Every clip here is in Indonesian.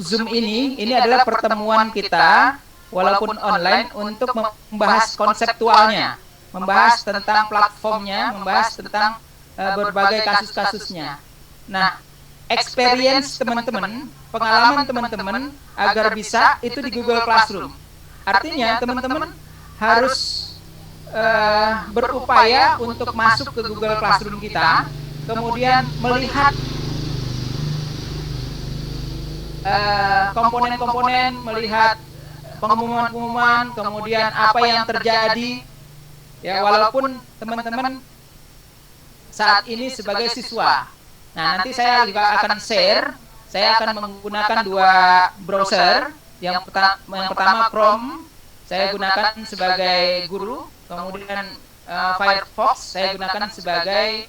Zoom ini adalah pertemuan kita walaupun online untuk membahas konseptualnya, membahas tentang platformnya, membahas tentang berbagai kasus-kasusnya. Nah, experience teman-teman, pengalaman teman-teman agar bisa itu di Google Classroom. Artinya teman-teman harus berupaya untuk masuk ke Google Classroom kita, kemudian melihat komponen-komponen, melihat pengumuman-pengumuman, kemudian apa yang terjadi. Ya, walaupun teman-teman saat ini sebagai siswa. Nah, nanti saya juga akan share. Saya akan menggunakan 2 browser. Yang pertama Chrome, saya gunakan sebagai guru. Kemudian Firefox, saya gunakan sebagai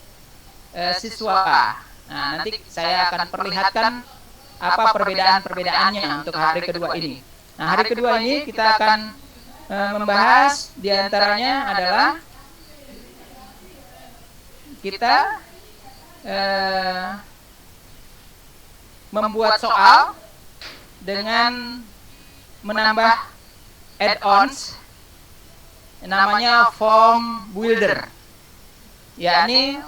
siswa. Nah, nanti saya akan perlihatkan apa perbedaan-perbedaannya untuk hari kedua ini. Nah, hari kedua ini kita akan membahas diantaranya adalah kita membuat soal dengan menambah add-ons namanya form builder, yakni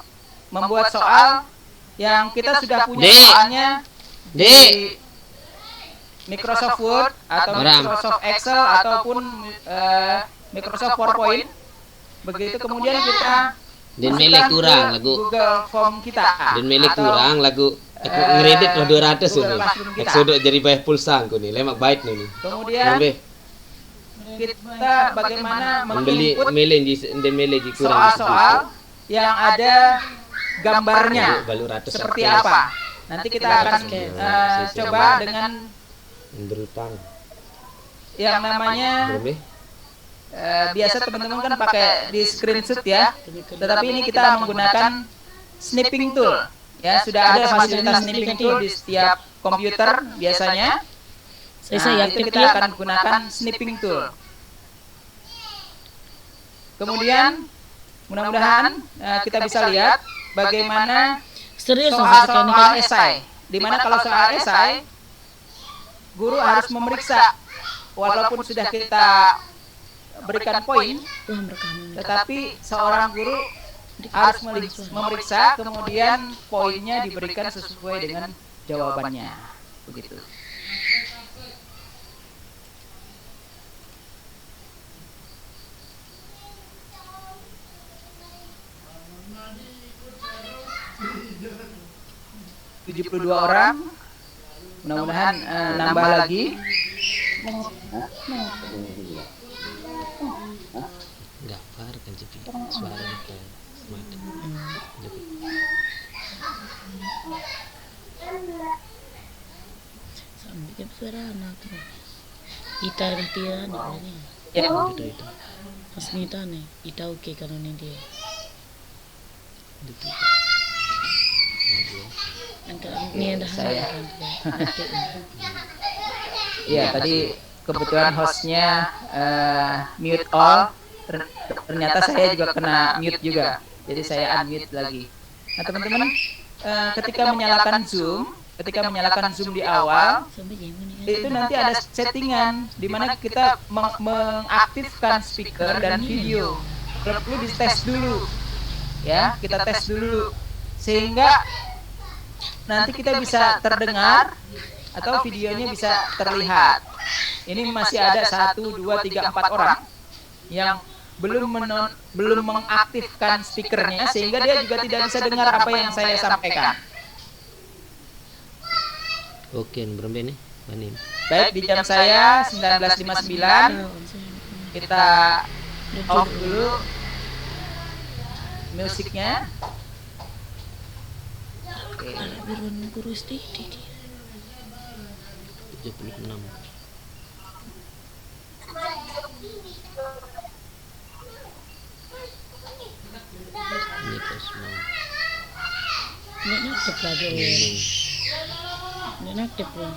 membuat soal yang kita sudah punya soalnya di Microsoft Word atau Microsoft Excel ataupun Microsoft PowerPoint. Begitu kemudian kita dan milih kurang lagu Google Form kita. Dan milih kurang lagu aku ngredit lah 200 ini. Eksodok jadi bayar pulsa aku nih, lemak baik nih. Kemudian kita bagaimana menginput soal-soal yang ada gambarnya seperti apa. Nanti kita akan coba dengan berutang yang namanya biasa teman-teman kan pakai di screenshot ya, tetapi ini kita menggunakan snipping tool ya. Sudah ada fasilitas snipping tool di setiap komputer biasanya. Nah, itu kita akan gunakan snipping tool. Kemudian mudah-mudahan kita bisa lihat bagaimana soal esai, dimana kalau soal esai guru harus memeriksa, walaupun sudah kita berikan poin, tetapi seorang guru harus memeriksa, kemudian poinnya diberikan sesuai dengan jawabannya, begitu. ...72 orang, mudah-mudahan nambah lagi. Gafar kan jadi suara kita semakin sampai suara anak tuh ita dia nih ya itu Asmita nih ita oke kalau nih dia ini ada saya nanti ya tadi kebetulan hostnya mute all, ternyata saya juga kena mute juga, jadi saya unmute lagi. Nah teman-teman, ketika menyalakan Zoom di awal itu nanti ada settingan di mana kita mengaktifkan speaker dan video. Perlu dites dulu ya, kita tes dulu sehingga nanti kita bisa terdengar atau videonya bisa terlihat. Ini masih ada 1, 2, 3, 4 orang yang belum mengaktifkan speakernya, sehingga dia juga tidak bisa dengar apa yang saya sampaikan. Oke, berapa nih? Banim. Baik, di jam saya 19.59. Kita off dulu musiknya. Oke. 76. Ini semua. Ini aktif lagi. Ini aktif loh.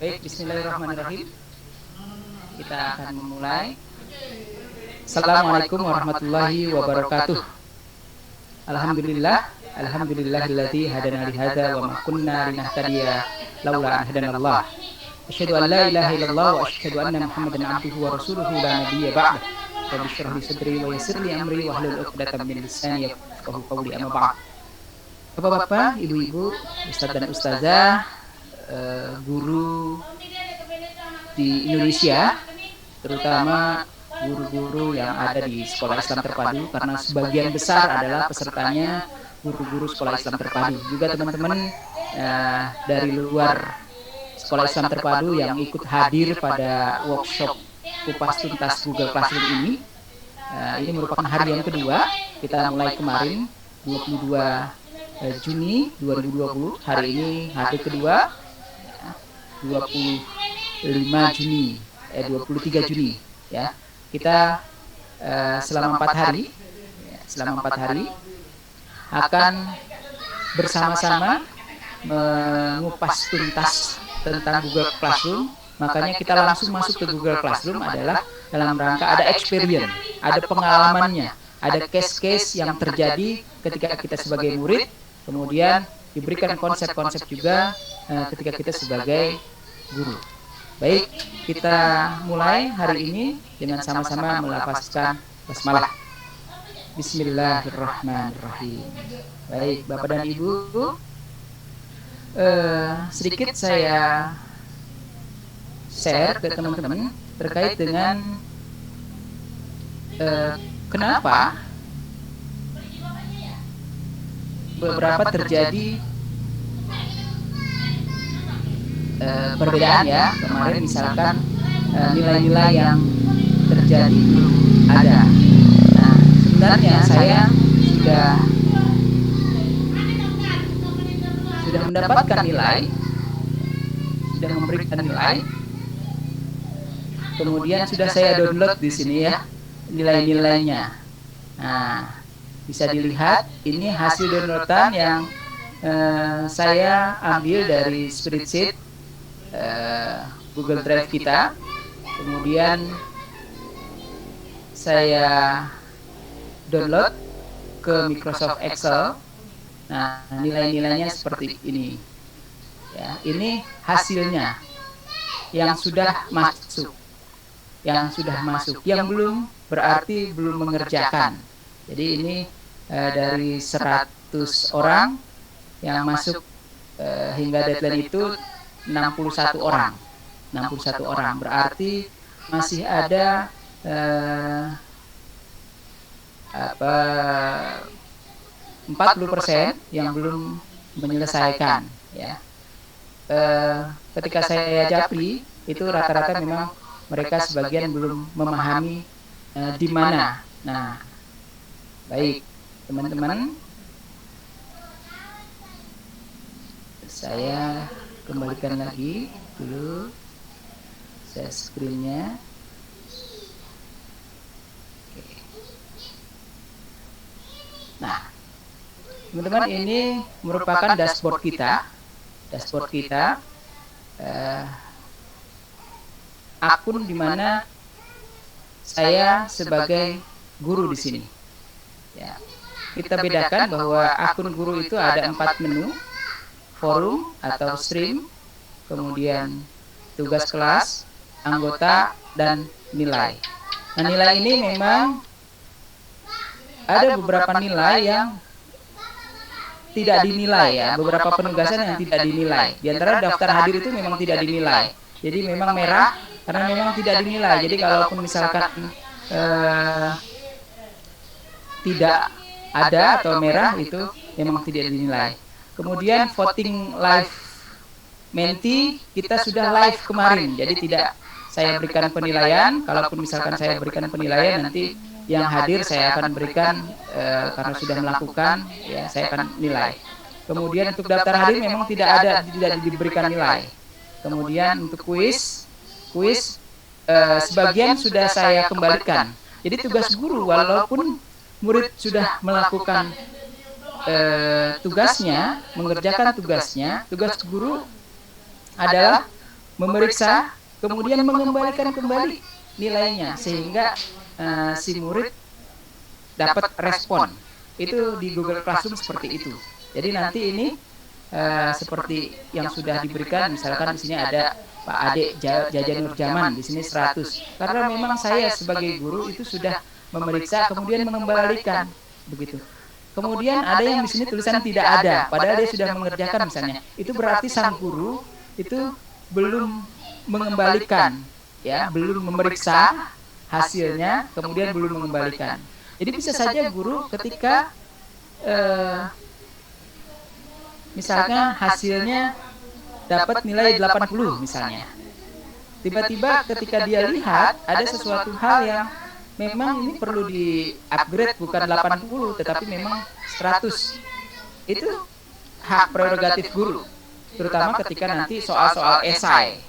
Baik, bismillahirrahmanirrahim. Kita akan memulai. Assalamualaikum warahmatullahi wabarakatuh. Alhamdulillahilladzi hadana li hadza wa ma kunna linahtadiya laula an hadanallah. Asyhadu an la ilaha illallah wa asyhadu anna Muhammadan abduhu wa rasuluhu la nabiyya ba'dah. Rabbi shrah li sadri wa yassir li amri wahlul 'uqdatam min lisani yafqahu qawli, amma ba'd. Bapak-bapak, ibu-ibu, ustadz dan ustazah, guru di Indonesia, terutama guru-guru yang ada di Sekolah Islam Terpadu, karena sebagian besar adalah pesertanya guru-guru Sekolah Islam Terpadu. Juga teman-teman dari luar Sekolah Islam Terpadu yang ikut hadir pada workshop kupas tuntas Google Classroom ini. Ini merupakan hari yang kedua. Kita mulai kemarin 22 Juni 2020. Hari ini hari kedua, 23 Juni ya. Kita selama 4 hari akan bersama-sama mengupas tuntas tentang Google Classroom. Makanya kita langsung masuk ke Google Classroom adalah dalam rangka ada experience, ada pengalamannya, ada case-case yang terjadi ketika kita sebagai murid, kemudian diberikan konsep-konsep juga ketika kita sebagai guru. Baik, kita mulai hari ini dengan sama-sama melafazkan basmalah. Bismillahirrahmanirrahim. Baik, Bapak dan Ibu, sedikit saya share ke teman-teman terkait dengan kenapa beberapa terjadi perbedaan ya. Kemarin misalkan nilai-nilai yang terjadi belum ada. Nah, sebenarnya saya sudah mendapatkan nilai, sudah memberikan nilai. Kemudian sudah saya download di sini ya nilai-nilainya. Nah, bisa dilihat ini hasil downloadan yang saya ambil dari spreadsheet Google Drive kita. Kemudian saya download ke Microsoft Excel. Nah, nilai-nilainya seperti ini ya. Ini hasilnya yang sudah masuk. Yang belum berarti belum mengerjakan. Jadi ini dari 100 orang yang masuk hingga deadline itu 61 orang. 61 orang berarti masih ada 40% yang belum menyelesaikan ya. Ketika saya japri itu rata-rata memang mereka sebagian belum memahami di mana. Nah, baik teman-teman, saya kembalikan lagi dulu share screen-nya. Oke. Nah, teman-teman, ini merupakan dashboard kita. Akun di mana saya sebagai guru di sini. Ya. Kita bedakan bahwa akun guru itu ada 4 menu: forum atau stream, kemudian tugas kelas, anggota, dan nilai. Nah, nilai ini memang ada beberapa nilai yang tidak dinilai ya, beberapa penugasan yang tidak dinilai. Di antara daftar hadir itu memang tidak dinilai. Jadi memang merah karena memang tidak dinilai. Jadi kalaupun misalkan tidak ada atau merah itu memang tidak dinilai. Kemudian voting live menti kita sudah live kemarin. Jadi tidak saya berikan penilaian. Kalaupun misalkan saya berikan penilaian, nanti yang hadir saya akan berikan karena sudah melakukan ya, saya akan nilai. Kemudian untuk daftar hadir memang tidak diberikan nilai. Kemudian untuk kuis sebagian sudah saya kembalikan. Jadi tugas guru walaupun murid sudah melakukan tugasnya, mengerjakan tugasnya, tugas guru adalah memeriksa, kemudian mengembalikan kembali nilainya sehingga si murid dapat respon. Itu di Google Classroom seperti itu. Jadi nanti ini seperti yang sudah diberikan, misalkan di sini ada Pak Ade Jaja Nurjaman, di sini 100. Karena memang saya sebagai guru itu sudah memeriksa kemudian mengembalikan begitu. Kemudian ada yang di sini tulisan tidak ada, padahal dia sudah mengerjakan misalnya. Itu berarti sang guru itu belum mengembalikan, ya, belum memeriksa hasilnya, kemudian belum mengembalikan. Jadi bisa saja guru ketika misalnya hasilnya dapat nilai 80 misalnya. Tiba-tiba ketika dia lihat ada sesuatu hal yang memang ini perlu di upgrade, bukan 80 tetapi memang 100. Itu hak prerogatif guru, terutama ketika nanti soal-soal esai.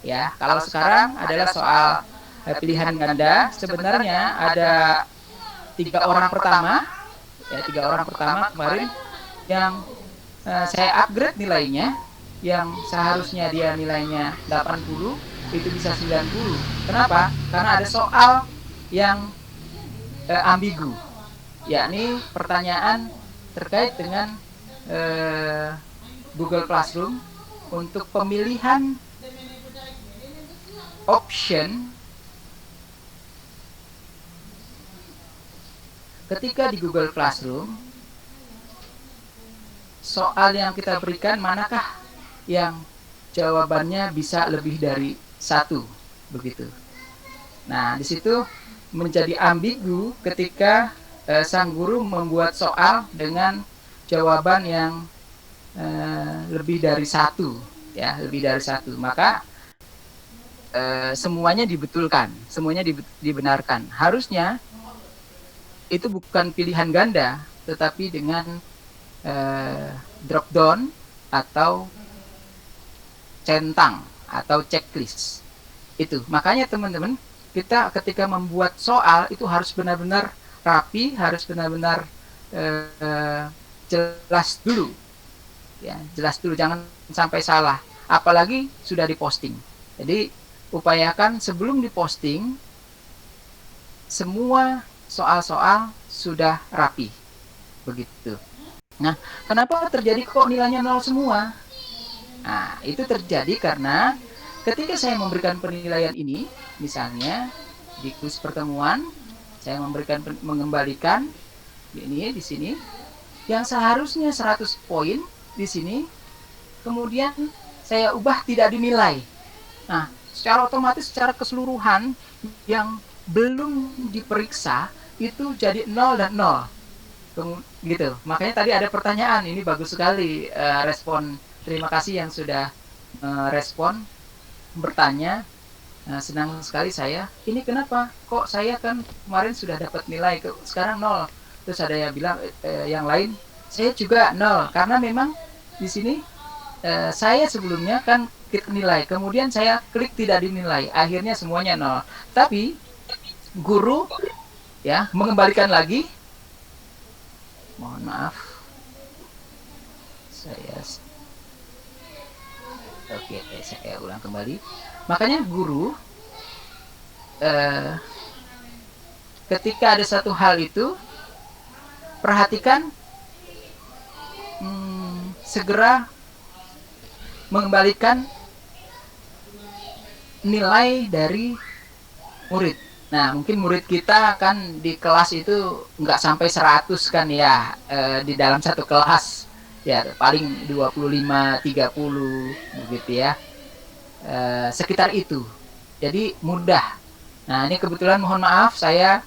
Ya, kalau sekarang adalah soal pilihan ganda, sebenarnya ada 3 orang pertama, ya 3 orang pertama kemarin yang saya upgrade nilainya, yang seharusnya dia nilainya 80 itu bisa 90. Kenapa? Karena ada soal yang ambigu, yakni pertanyaan terkait dengan Google Classroom untuk pemilihan option ketika di Google Classroom. Soal yang kita berikan manakah yang jawabannya bisa lebih dari 1 begitu. Nah, di situ menjadi ambigu ketika sang guru membuat soal dengan jawaban yang lebih dari 1, ya, lebih dari 1. Maka semuanya dibetulkan, semuanya dibenarkan. Harusnya itu bukan pilihan ganda, tetapi dengan drop down atau centang atau checklist. Itu makanya teman-teman, kita ketika membuat soal itu harus benar-benar rapi, harus benar-benar jelas dulu, ya, jelas dulu, jangan sampai salah, apalagi sudah diposting. Jadi upayakan sebelum diposting semua soal-soal sudah rapi begitu. Nah, kenapa terjadi kok nilainya 0 semua? Nah, itu terjadi karena ketika saya memberikan penilaian ini, misalnya di kuis pertemuan, saya mengembalikan ini di sini, yang seharusnya 100 poin di sini, kemudian saya ubah tidak dinilai. Nah, secara otomatis, secara keseluruhan yang belum diperiksa itu jadi 0 dan 0. Gitu. Makanya tadi ada pertanyaan, ini bagus sekali respon. Terima kasih yang sudah respon, bertanya. Senang sekali saya. Ini kenapa? Kok saya kan kemarin sudah dapat nilai, sekarang 0. Terus ada yang bilang yang lain, saya juga 0 karena memang di sini saya sebelumnya kan klik nilai, kemudian saya klik tidak dinilai, akhirnya semuanya 0. Tapi guru ya mengembalikan lagi. Mohon maaf, saya ulang kembali. Makanya guru ketika ada satu hal itu perhatikan, segera mengembalikan nilai dari murid. Nah, mungkin murid kita kan di kelas itu nggak sampai 100 kan ya, di dalam satu kelas ya paling 25, 30 begitu ya, sekitar itu. Jadi mudah. Nah, ini kebetulan mohon maaf saya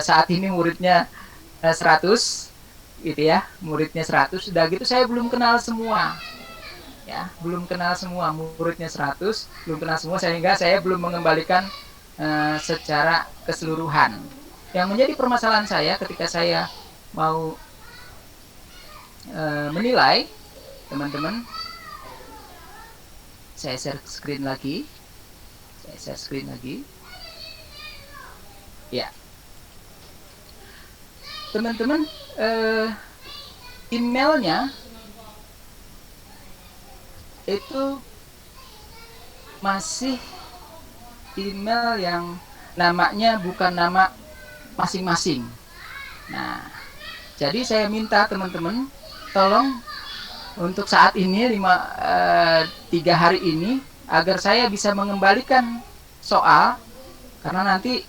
saat ini muridnya 100 gitu ya, muridnya 100. Udah gitu saya belum kenal semua. Ya, belum kenal semua, muridnya 100, belum kenal semua, sehingga saya belum mengembalikan secara keseluruhan. Yang menjadi permasalahan saya ketika saya mau menilai, teman-teman, saya share screen lagi. Ya, teman-teman, emailnya itu masih email yang namanya bukan nama masing-masing. Nah, jadi saya minta teman-teman tolong untuk saat ini 3 hari ini agar saya bisa mengembalikan soal, karena nanti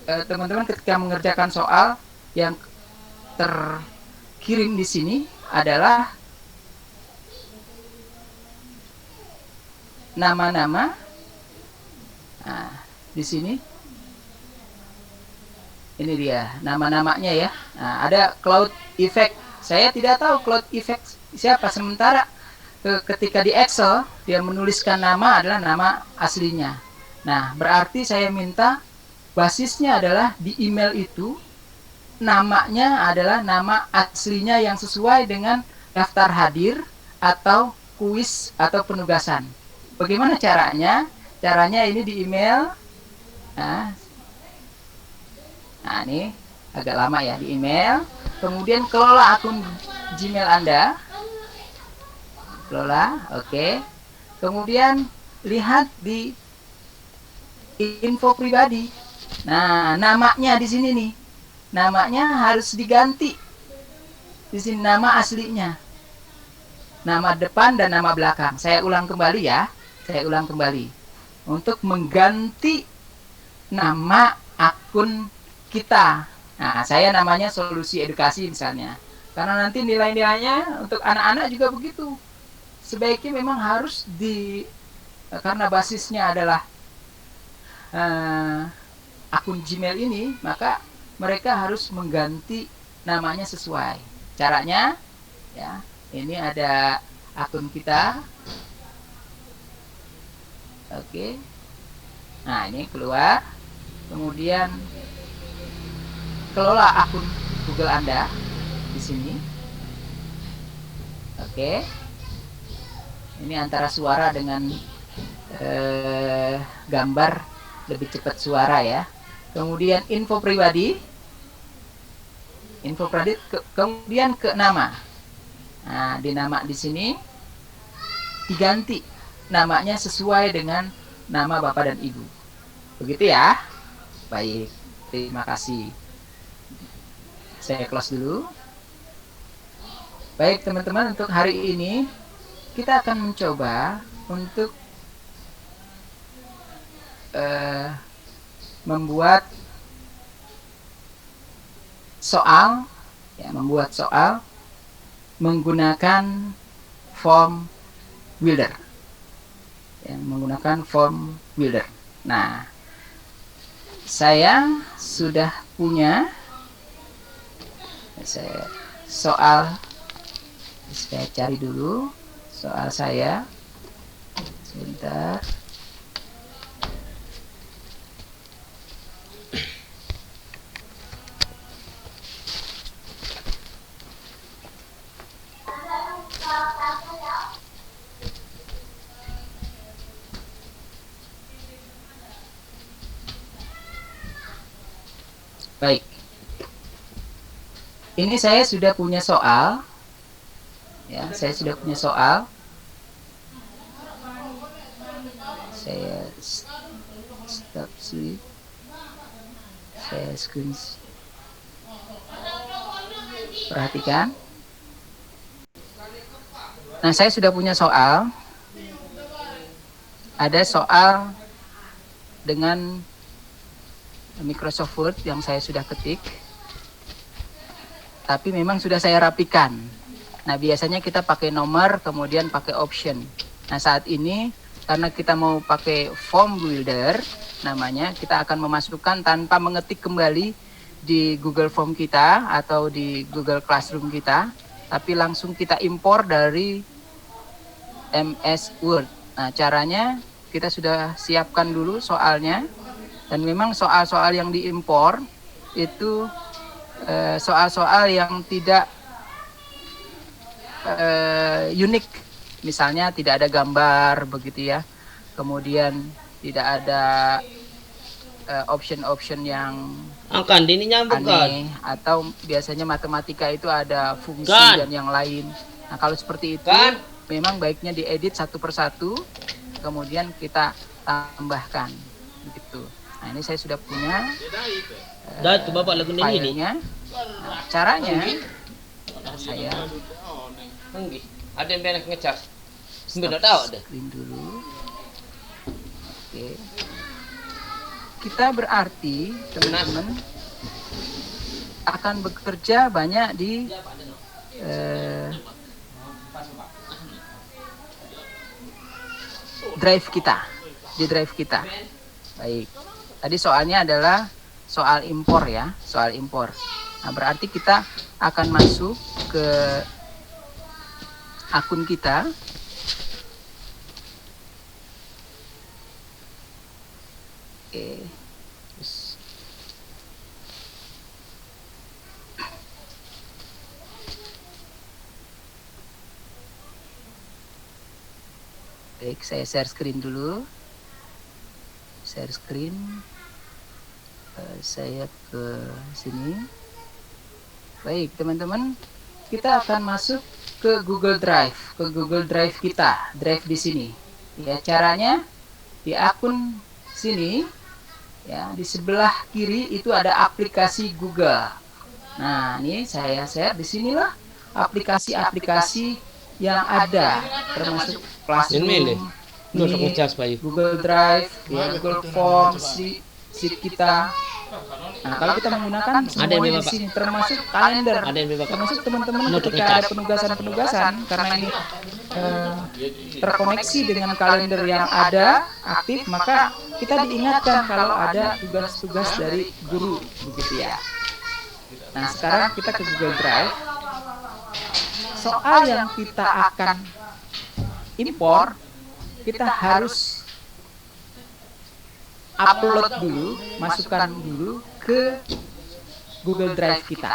teman-teman ketika mengerjakan soal yang terkirim di sini adalah nama-nama. Nah, di sini ini dia nama-namanya ya. Nah, ada cloud effect. Saya tidak tahu cloud effect siapa, sementara ketika di Excel dia menuliskan nama adalah nama aslinya. Nah, berarti saya minta basisnya adalah di email itu namanya adalah nama aslinya yang sesuai dengan daftar hadir atau kuis atau penugasan. Bagaimana caranya? Caranya ini di email. Nah, ini agak lama ya, di email. Kemudian kelola akun Gmail Anda. Kelola, oke. Kemudian lihat di info pribadi. Nah, namanya di sini nih. Namanya harus diganti. Di sini nama aslinya. Nama depan dan nama belakang. Saya ulang kembali ya. Saya ulang kembali. Untuk mengganti nama akun kita. Nah, saya namanya Solusi Edukasi misalnya. Karena nanti nilai-nilainya untuk anak-anak juga begitu. Sebaiknya memang harus karena basisnya adalah akun Gmail ini, maka mereka harus mengganti namanya sesuai. Caranya, ya, ini ada akun kita. Oke. Nah, ini keluar. Kemudian kelola akun Google Anda di sini. Oke. Ini antara suara dengan gambar lebih cepat suara ya. Kemudian info pribadi. Kemudian ke nama. Nah, di nama di sini diganti namanya sesuai dengan nama Bapak dan Ibu. Begitu ya. Baik, terima kasih. Saya close dulu. Baik teman-teman, untuk hari ini kita akan mencoba untuk membuat soal, ya, menggunakan form builder. Nah, saya sudah punya soal. Saya cari dulu soal saya. Sebentar. Baik. Ini saya sudah punya soal. Ya, saya sudah punya soal. Saya stop sleep. Saya screen. Perhatikan. Nah, saya sudah punya soal. Ada soal dengan Microsoft Word yang saya sudah ketik, tapi memang sudah saya rapikan. Nah, biasanya kita pakai nomor, kemudian pakai option. Nah, saat ini karena kita mau pakai form builder namanya, kita akan memasukkan tanpa mengetik kembali di Google Form kita atau di Google Classroom kita, tapi langsung kita impor dari MS Word. Nah, caranya kita sudah siapkan dulu soalnya. Dan memang soal-soal yang diimpor itu soal-soal yang tidak unik. Misalnya tidak ada gambar begitu ya. Kemudian tidak ada option-option yang aneh. Atau biasanya matematika itu ada fungsi dan yang lain. Nah, kalau seperti itu memang baiknya diedit satu persatu. kemudian kita tambahkan begitu. Nah, ini saya sudah punya Dah tu bapak lagu ni ni. filenya. Nah, caranya saya Ada yang benak ngecas. Sebenarnya tahu ada. screen dulu. Oke. Kita berarti teman-teman akan bekerja banyak di drive kita. Baik. Tadi soalnya adalah soal impor ya, soal impor. Nah, berarti kita akan masuk ke akun kita. Oke. Baik, saya share screen dulu. Share screen. Saya ke sini. Baik, teman-teman, kita akan masuk ke Google Drive, kita, Drive di sini. Ya, caranya di akun sini, ya, di sebelah kiri itu ada aplikasi Google. Nah, ini saya share di sinilah aplikasi-aplikasi yang ada, termasuk Classroom, Meet, Google Drive, ya, Google Forms, sheet kita. Nah, kalau kita menggunakan semuanya di sini, termasuk kalender, termasuk teman-teman ketika ada penugasan-penugasan, karena ini terkoneksi dengan kalender yang ada aktif, maka kita diingatkan kalau ada tugas-tugas dari guru, begitu ya. Nah, sekarang kita ke Google Drive. Soal yang kita akan impor, kita harus upload dulu, masukkan dulu ke Google Drive kita.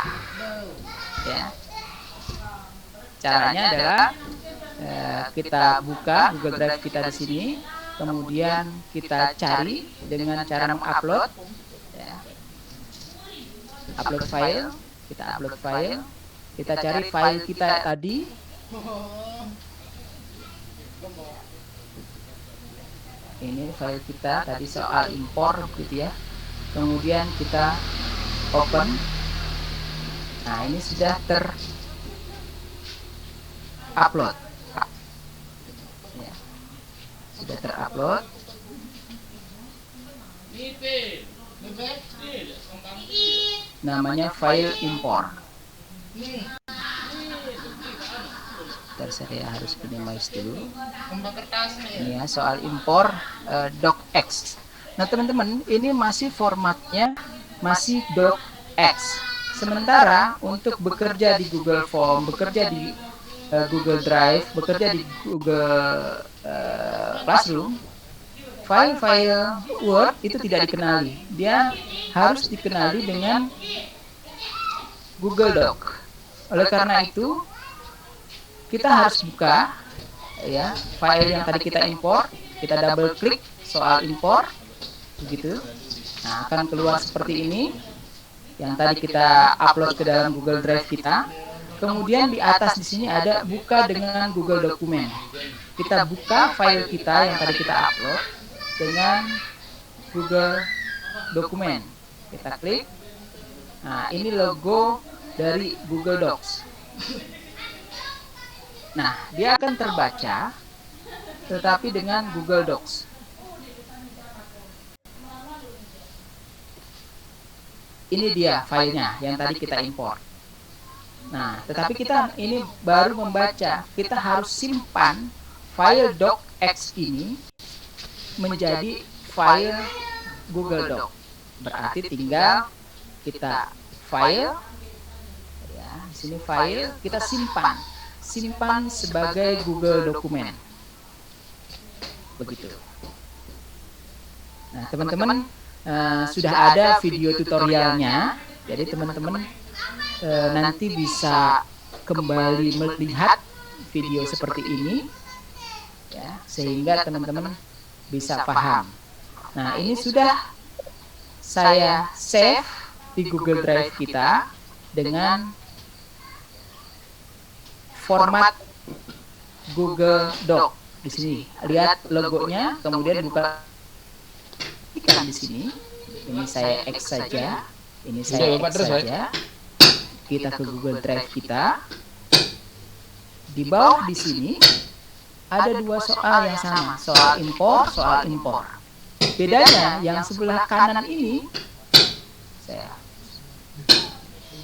Ya. Caranya adalah kita buka Google Drive kita di sini, kemudian kita cari dengan cara mengupload, ya. Upload file, kita upload file, kita cari file kita tadi. Ini file kita tadi soal impor gitu ya. Kemudian kita open. Nah, ini sudah upload ya. Sudah terupload. Namanya file impor. Bentar, saya harus minimize dulu. Ini ya, soal impor docx. Nah, teman-teman, ini masih formatnya masih docx. Sementara untuk bekerja di Google Form, bekerja di Google Drive, bekerja di Google Classroom, file-file Word itu tidak dikenali. Dia harus dikenali dengan Google Doc. Oleh karena itu, kita harus buka ya file yang tadi kita impor, kita double klik soal impor, begitu. Nah, akan keluar seperti ini. Yang tadi kita upload ke dalam Google Drive kita. Kemudian di atas di sini ada buka dengan Google Dokumen. Kita buka file kita yang tadi kita upload dengan Google Dokumen. Kita klik. Nah, ini logo dari Google Docs. Nah, dia akan terbaca, tetapi dengan Google Docs. Ini dia filenya yang tadi kita import. Nah, tetapi kita ini baru membaca. Kita harus simpan file docx ini menjadi file Google Doc. Berarti tinggal kita file, ya, di sini file, kita simpan sebagai Google Dokumen. Begitu. Nah, teman-teman sudah ada video tutorialnya. Jadi teman-teman nanti bisa kembali melihat video seperti ini, ya, sehingga teman-teman bisa paham. Nah, ini sudah saya save di Google Drive kita dengan format Google Doc. Di sini lihat logonya, kemudian buka ikan di sini. Ini saya X saja, ini saya X saja. Kita ke Google Drive kita. Di bawah di sini ada dua soal yang sama, soal impor, soal impor. Bedanya yang sebelah kanan ini,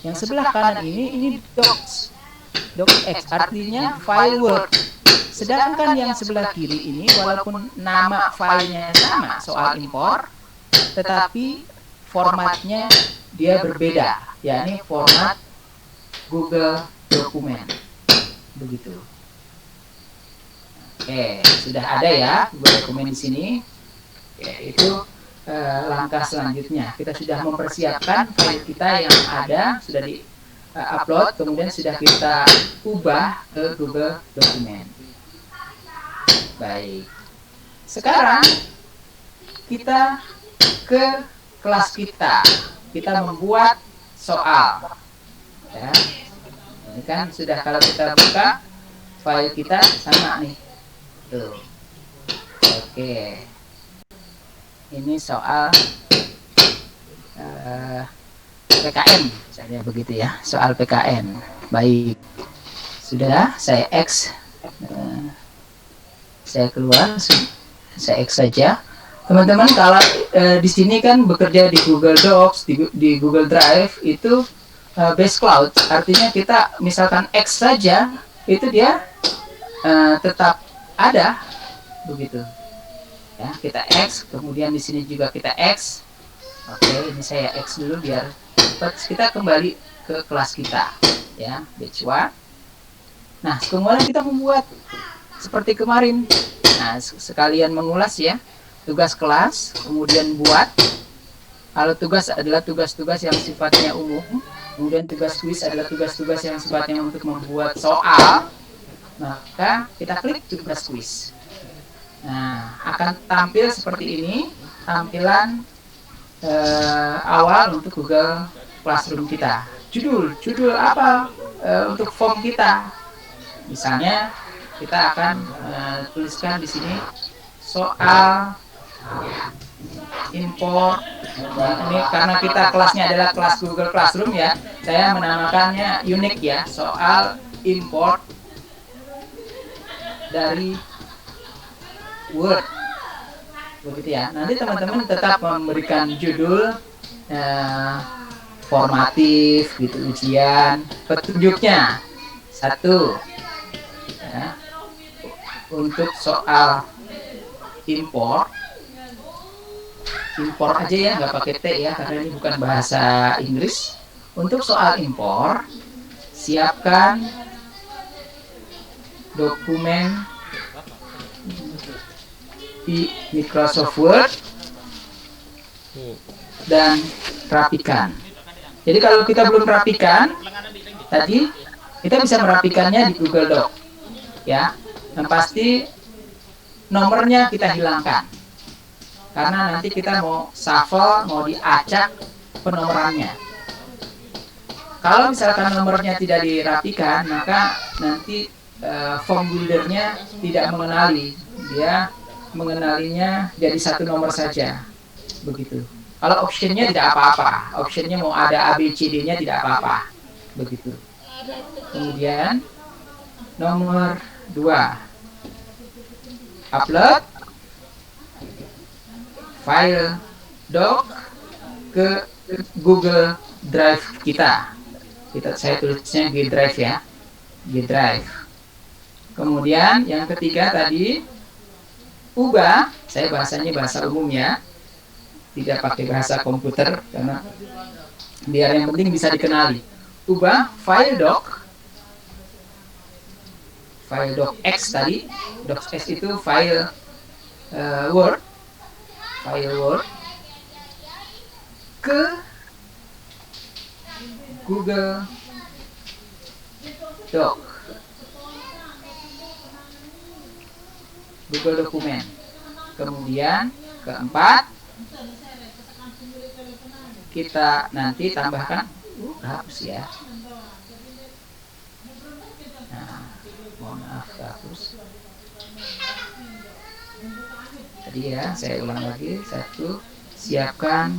yang sebelah kanan ini docs X, artinya file Word. Sedangkan yang sebelah kiri ini walaupun nama filenya sama, soal impor, tetapi formatnya dia berbeda, yakni format Google Dokumen. Begitu. Oke, sudah ada ya Google Dokumen di sini. Itu langkah selanjutnya. Kita sudah mempersiapkan file kita yang ada, sudah di upload, kemudian sudah kita ubah ke Google Dokumen. Baik. Sekarang kita ke kelas kita. Kita membuat soal. Ya. Ini kan sudah, kalau kita buka file kita sama nih. Tuh. Oke. Ini soal PKN, misalnya begitu ya, soal PKN. Baik. Sudah, saya X. Saya keluar, saya X saja. Teman-teman kalau di sini kan bekerja di Google Docs, di Google Drive itu base cloud, artinya kita misalkan X saja itu dia tetap ada begitu. Ya, kita X, kemudian di sini juga kita X. Oke, ini saya X dulu biar cepat. Kita kembali ke kelas kita, ya, batch 1. Nah, kemudian kita membuat seperti kemarin. Nah, sekalian mengulas ya, tugas kelas, kemudian buat. Kalau tugas adalah tugas-tugas yang sifatnya umum, kemudian tugas kuis adalah tugas-tugas yang sifatnya untuk membuat soal, maka kita klik tugas kuis. Nah, akan tampil seperti ini, tampilan awal untuk Google Classroom kita. Judul apa untuk form kita? Misalnya kita akan tuliskan di sini soal import. Nah, ini karena kita kelasnya adalah kelas Google Classroom ya, saya menamakannya unik ya, soal import dari Word. Begitu ya. Nanti teman-teman tetap memberikan judul formatif gitu, ujian, petunjuknya 1 ya, untuk soal import aja ya, nggak pakai T ya, karena ini bukan bahasa Inggris. Untuk soal impor, siapkan dokumen di Microsoft Word dan rapikan. Jadi kalau kita belum rapikan tadi, kita bisa merapikannya di Google Doc ya. Yang pasti nomornya kita hilangkan, karena nanti kita mau shuffle, mau diacak penomorannya. Kalau misalkan nomornya tidak dirapikan, maka nanti form buildernya tidak mengenali, dia mengenalinya jadi 1 nomor saja, begitu. Kalau optionnya tidak apa-apa, optionnya mau ada ABCD-nya tidak apa-apa, begitu. Kemudian nomor 2, upload file doc ke Google Drive kita. Saya tulisnya G Drive ya, G Drive. Kemudian yang ketiga tadi, ubah, saya bahasanya bahasa umum ya, tidak pakai bahasa komputer karena biar yang penting bisa dikenali. Ubah file doc X tadi, doc X itu file Word, ke Google Doc, Google Dokumen. Kemudian keempat, kita nanti tambahkan hapus ya. Nah, mohon maaf hapus. Jadi ya, saya ulang lagi. 1, siapkan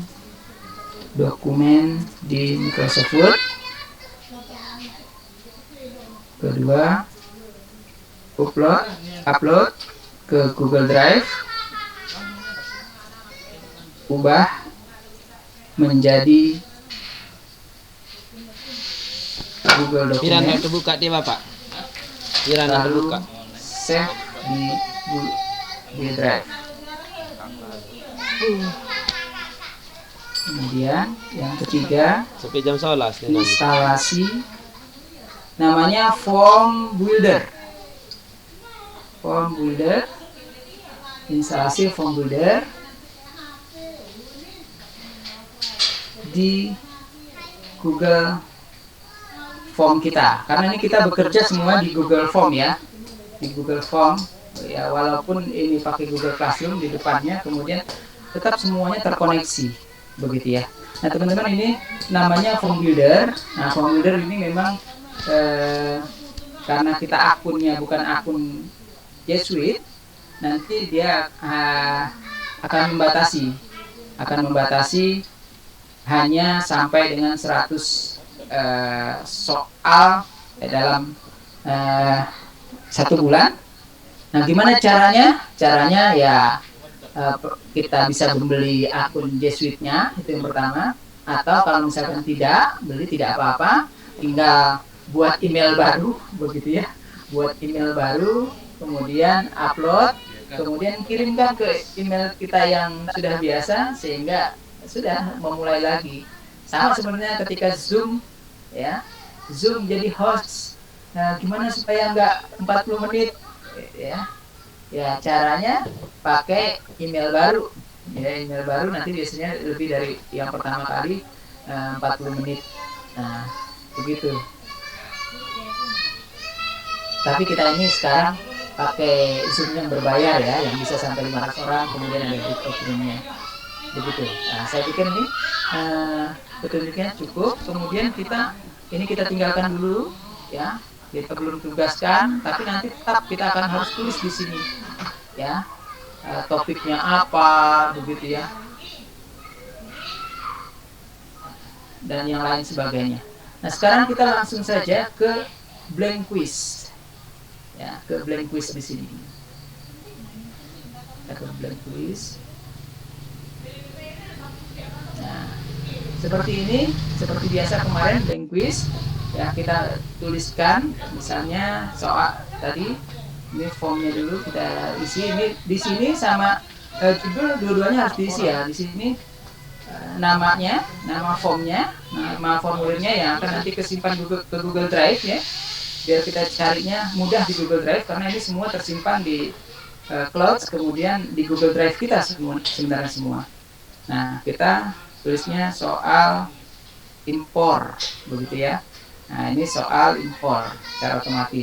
dokumen di Microsoft Word. Kedua, upload ke Google Drive. Ubah menjadi Google Piran Dokumen. terbuka dia Bapak. Piran Lalu terbuka. save di Drive. Kemudian yang ketiga, Sampai jam 11 nih. instalasi, namanya Form Builder. Instalasi Form Builder di Google Form kita, karena ini kita bekerja semua di Google Form ya, di Google Form ya, walaupun ini pakai Google Classroom di depannya, kemudian tetap semuanya terkoneksi begitu ya. Nah teman-teman, ini namanya Form Builder. Nah Form Builder ini memang karena kita akunnya bukan akun G Suite, nanti dia akan membatasi hanya sampai dengan 100 soal dalam 1 bulan. Nah gimana caranya? Caranya ya kita bisa membeli akun G Suite-nya, itu yang pertama. Atau kalau misalkan tidak beli, tidak apa-apa, tinggal buat email baru begitu ya, buat email baru, kemudian upload, kemudian kirimkan ke email kita yang sudah biasa, sehingga sudah memulai lagi. Sama sebenarnya ketika Zoom ya, Zoom jadi host. Nah gimana supaya nggak 40 menit ya? Ya caranya pakai email baru ya, email baru nanti biasanya lebih dari yang pertama kali 40 menit. Nah begitu. Tapi kita ini sekarang pakai Zoom yang berbayar ya, yang bisa sampai 500 orang, kemudian ada breakout room-nya begitu. Nah saya pikir ini petunjuknya cukup. Kemudian kita tinggalkan dulu ya, kita belum tugaskan, tapi nanti tetap kita akan harus tulis di sini ya, topiknya apa begitu ya, dan yang lain sebagainya. Nah sekarang kita langsung saja ke blank quiz ya, ke blank quiz di sini. Kita ke blank quiz. Nah seperti ini, seperti biasa kemarin blank quiz ya, kita tuliskan misalnya soal tadi, ini formnya dulu kita isi. Ini di sini sama judul dua-duanya harus diisi ya. Di sini namanya, nama formnya, nama formulirnya yang akan nanti kesimpan ke Google Drive ya, biar kita carinya mudah di Google Drive, karena ini semua tersimpan di cloud, kemudian di Google Drive kita sebenarnya semua. Nah kita tulisnya soal impor begitu ya. Nah ini soal impor secara otomatis.